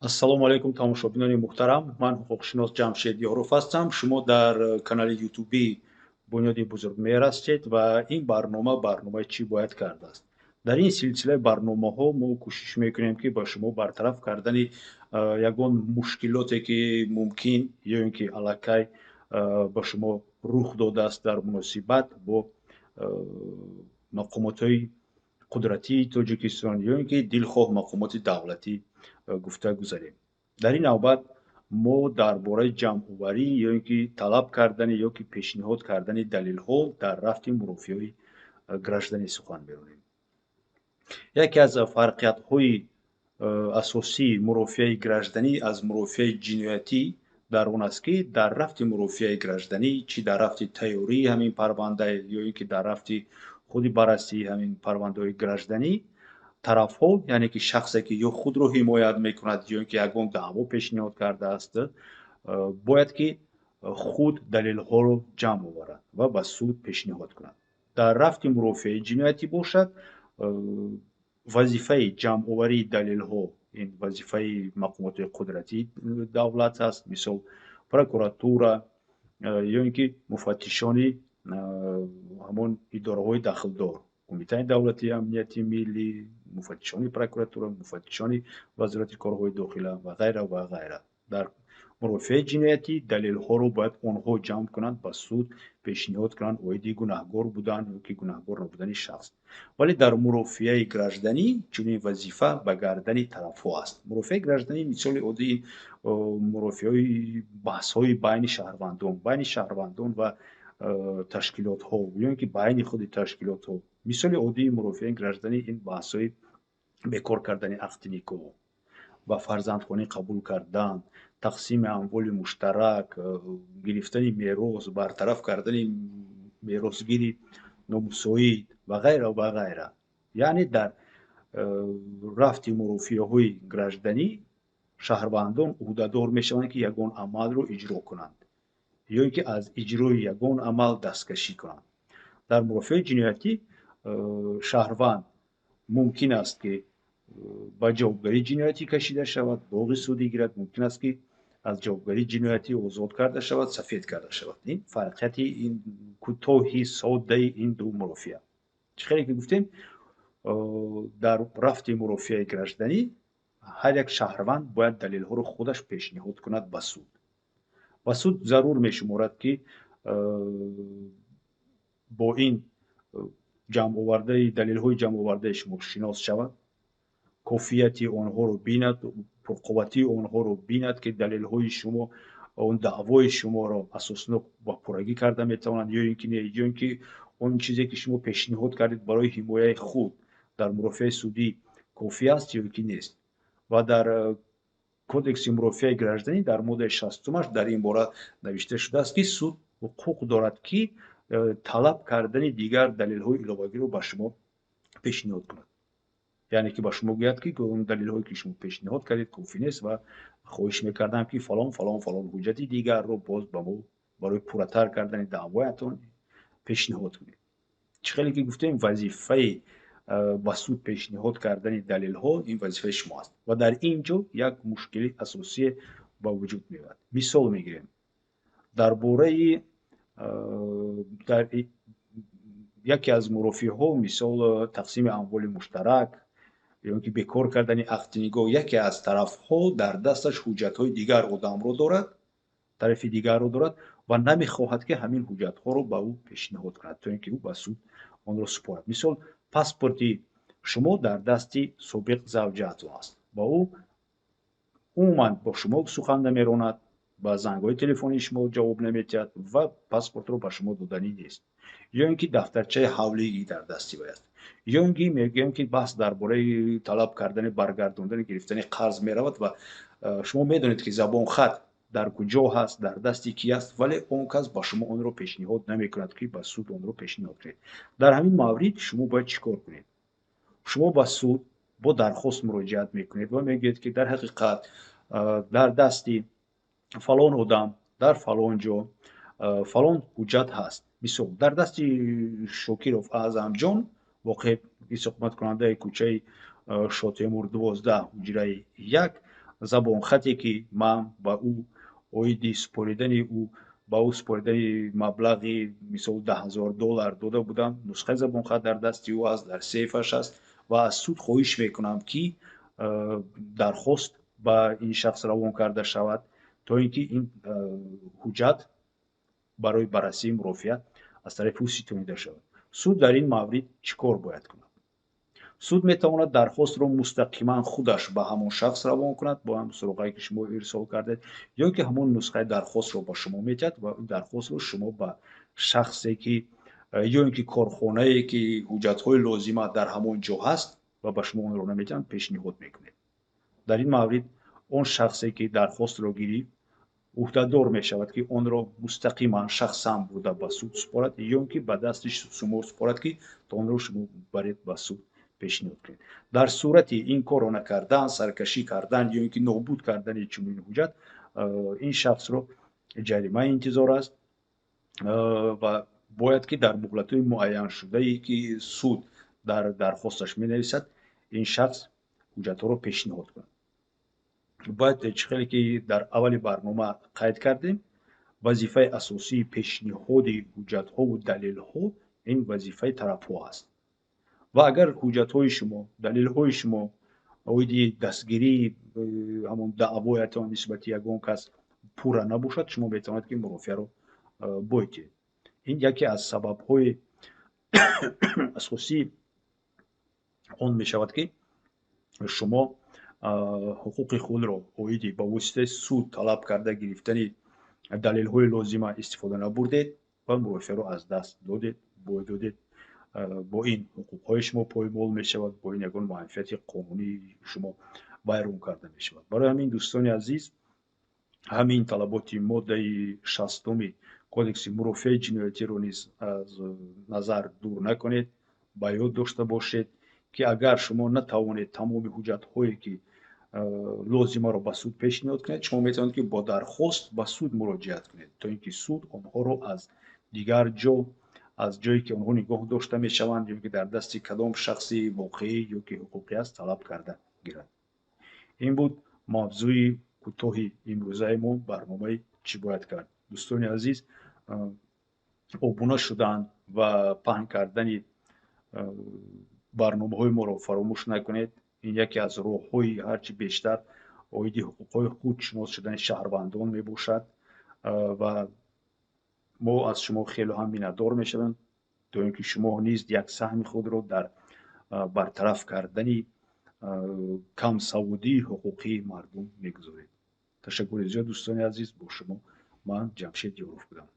ассалому алайкум тамошобинони муҳтарам. Ман ҳуқуқшинос Ҷамшед Ёров ҳастам. Шумо дар канали ютуби Бунёди Бузургмеҳр ҳастед ва ин барномаи чӣ бояд кард аст. Дар ин силсилаи барномаҳо мо кӯшиш мекунем ки ба шумо бартараф кардани ягон мушкилоте ки мумкин ё ин ки аллакай ба шумо рух додааст дар муносибат бо мақомотҳои қудратии Тоҷикистон ё ин ки дилхоҳ мақомоти давлатӣ гуфта гузарем. Дар ин навбат мо дар бораи ҷамъоварӣ ё ин ки талаб кардани ё ки пешниҳод кардани далелҳо дар рафти мурофиаи гражданӣ сухан меронем. яке аз фарқиятҳои асосии мурофиаи гражданӣ аз мурофиаи ҷиноятӣ дар он аст ки дар рафти мурофиаи гражданӣ чӣ дар рафти тайёрии ҳамин парванда ё ин ки дар рафти худи баррасии ҳамин парвандаҳои гражданӣ тарафҳо, яъне ки шахсе ки ё худро ҳимоят мекунад ё ин ки ягон даъво пешниҳод кардааст, бояд ки худ далелҳоро ҷамъ оварад ва ба суд пешниҳод кунад. Дар рафти мурофиаи ҷиноятӣ бошад, вазифаи ҷамъоварии далелҳо ин вазифаи мақомоти қудратии давлат аст, мисол прокуратура ё ин ки муфаттишони ҳамон идораҳои дахлдор, Кумитаи давлатии амнияти миллӣ, муфаттишони прокуратура, муфаттишони вазорати корҳои дохила ва ғайра ва ғайра. Дар мурофиаи ҷиноятӣ далелҳоро бояд онҳо ҷамъ кунанд, ба суд пешниҳод кунанд оиди гунаҳгор будан ё ки гунаҳгор набудани шахс. Вале дар мурофиаи гражданӣ чунин вазифа ба гардани тарафҳо аст. Мурофиаи гражданӣ мисоли оддии мурофиаҳои баҳсҳои байни шаҳрвандон ва ташкилотҳо ё ин ки байни худи ташкилотҳо. Мисоли оддии мурофиаи гражданӣ ин баҳсҳои бекор кардани ақди никоҳ, ба фарзандхонӣ қабул кардан, тақсими амволи муштарак, гирифтани мерос, бартараф кардани меросгири номусоид ва ғайра ва ғайра. Яъне дар рафти мурофиаҳои гражданӣ шаҳрвандон ӯҳдадор мешаванд ки ягон амалро иҷро кунанд ё ин ки аз иҷрои ягон амал дасткашӣ кунанд. Дар мурофиаи ҷиноятӣ шаҳрванд мумкин аст ки ба ҷавобгарии ҷиноятӣ кашида шавад, боғи судӣ гирад, мумкин аст ки аз ҷавобгарии ҷиноятӣ озод карда шавад, сафед карда шавад. Ин фарқияти ин кӯтоҳи соддаи ин ду мурофиа. Чӣ хеле ки гуфтем, дар рафти мурофиаи гражданӣ ҳар як шаҳрванд бояд далелҳоро худаш пешниҳод кунад ба суд. Ва суд зарур мешуморад ки бо ин далелҳои ҷамъовардаи шумо шинос шавад, кофияти онҳоро бинад, пурқувватии онҳоро бинад ки далелҳои шумо он даъвои шуморо асоснок ба пуррагӣ карда метавонанд ё ин ки не, ё ин ки он чизе ки шумо пешниҳод кардед барои ҳимояи худ дар мурофиаи судӣ кофӣ аст ё ки нест. Ва дар кодекси мурофиаи гражданӣ дар моддаи 60-аш дар ин бора навишта шудааст ки суд ҳуқуқ дорад ки талаб кардани дигар далелҳои иловагиро ба шумо пешниҳод кунад. яъне ки ба шумо гӯяд ки он далелҳое ки шумо пешниҳод кардед кофӣ нест ва хоҳиш мекардам ки фалон ҳуҷҷати дигарро боз ба мо барои пурратар кардани даъвоятон пешниҳод кунед. Чӣ хеле ки гуфтем, вазифаи ба суд пешниҳод кардани далелҳо ин вазифаи шумо аст. Ва дар ин ҷо як мушкили асосие ба вуҷуд меояд. Мисол мегирем дар бораи яке аз мурофиаҳо, мисол тақсими амволи муштарак ё ин ки бекор кардани ақди нигоҳ, яке аз тарафҳо дар дасташ ҳуҷҷатҳои дигар одамро дорад, тарафи дигарро дорад ва намехоҳад ки ҳамин ҳуҷҷатҳоро ба ӯ пешниҳод кунад, то ин ки ӯ ба суд онро супорад. Мисол паспорти шумо дар дасти собиқ завҷаатон аст, ба ӯ умуман бо шумо сухан намеронад, ба зангҳои телефонии шумо ҷавоб наметиҳад ва паспортро ба шумо доданӣ нест. ё ин ки дафтарчаи ҳавлигӣ дар дасти вай аст. ё ин ки мегӯям ки баҳс дар бораи талаб кардани баргардондани гирифтани қарз меравад ва шумо медонед ки забонхат дар куҷо ҳаст, дар дасти кӣ аст, вале он кас ба шумо онро пешниҳод намекунад ки ба суд онро пешниҳод кунед. Дар ҳамин маврид шумо бояд чӣ кор кунед? Шумо ба суд бо дархост муроҷиат мекунед ва мегӯед ки дар ҳақиқат дар дасти фалон одам дар фалон ҷо фалон ҳуҷҷат ҳаст. Мисол дар дасти Шокиров Аъзамҷон, воқеъ исоқоматкунандаи кӯчаи Шотемур 12 ҳуҷраи 1, забонхате ки ман ба ӯ оиди супоридани ӯ ба ӯ супоридани маблағи мисол $10,000 дода будам. нусхаи забонхат дар дасти ӯ аст, дар сейфаш аст ва аз суд хоҳиш мекунам ки дархост ба ин шахс равон карда шавад, то ин ки ин ҳуҷҷат барои баррасии мурофиат аз тарафи ӯ ситонида шавад. суд дар ин маврид чӣ кор бояд кунад? суд метавонад дархостро мустақиман худаш ба ҳамон шахс равон кунад, бо ҳамон суроғае ки шумо ирсол кардед, ё ки ҳамон нусхаи дархостро ба шумо медиҳад ва ин дархостро шумо ба шахсе ки ё ин ки корхонае ки ҳуҷҷатҳои лозима дар ҳамон ҷо ҳаст ва ба шумо онро намедиҳанд, пешниҳод мекунед. дар ин маврид он шахсе ки дархостро гирифт уҳдадор мешавад ки онро мустақиман шахсан бурда ба суд супорад, ё ин ки ба дасти шумо супорад ки то онро шумо баред ба суд пешниҳод кунед. дар сурати ин корро накардан, саркашӣ кардан ё ин ки нобуд кардани чунин ҳуҷҷат, ин шахсро ҷаримаи интизор аст ва бояд ки дар муҳлатҳои муайяншудае ки суд дар дархосташ менависад, ин шахс ҳуҷҷатҳоро пешниҳод кунад. бояд хеле ки дар аввали барнома қайд кардем, вазифаи асосии пешниҳоди ҳуҷҷатҳову далелҳо ин вазифаи тарафҳо аст. ва агар ҳуҷҷатҳои шумо, далелҳои шумо оиди дастгирии ҳамон даъвоятон нисбати ягон кас пурра набошад, шумо метавонед ки мурофиаро бойтед. ин яке аз сабабҳои асосии он мешавад ки шумо ҳуқуқи худро оиди ба воситаи суд талаб карда гирифтани далелҳои лозима истифода набурдед ва мурофиаро аз даст додед, бой додед. бо ин ҳуқуқҳои шумо поймол мешавад, бо ин ягон манфиати қонунии шумо байрон карда мешавад. барои ҳамин дӯстони азиз, ҳамин талаботи моддаи 60 кодекси мурофиаи ҷиноятиро низ аз назар дур накунед. ба ёд дошта бошед ки агар шумо натавонед тамоми ҳуҷҷатҳое ки лозимаро ба суд пешниҳод кунед, шумо метавонед ки бо дархост ба суд муроҷиат кунед, то ин ки суд онҳоро аз дигар ҷо, аз ҷое ки онҳо нигоҳ дошта мешаванд ё ки дар дасти кадом шахси воқеӣ ё ки ҳуқуқӣ аст, талаб карда гирад. ин буд мавзӯи кӯтоҳи имрӯзаи мо, барномаи чӣ бояд кард. дӯстони азиз, обуна шудан ва паҳн кардани барномаҳои моро фаромӯш накунед. ин яке аз роҳҳои ҳарчи бештар оиди ҳуқуқҳои худ шинос шудани шаҳрвандон мебошад ва мо аз шумо хело ҳам миннатдор мешавем, то ин ки шумо низ як саҳми худро дар бартараф кардани камсаводии ҳуқуқии мардум мегузоред. ташаккури зиёд дӯстони азиз, бо шумо ман Ҷамшед Ёров будам.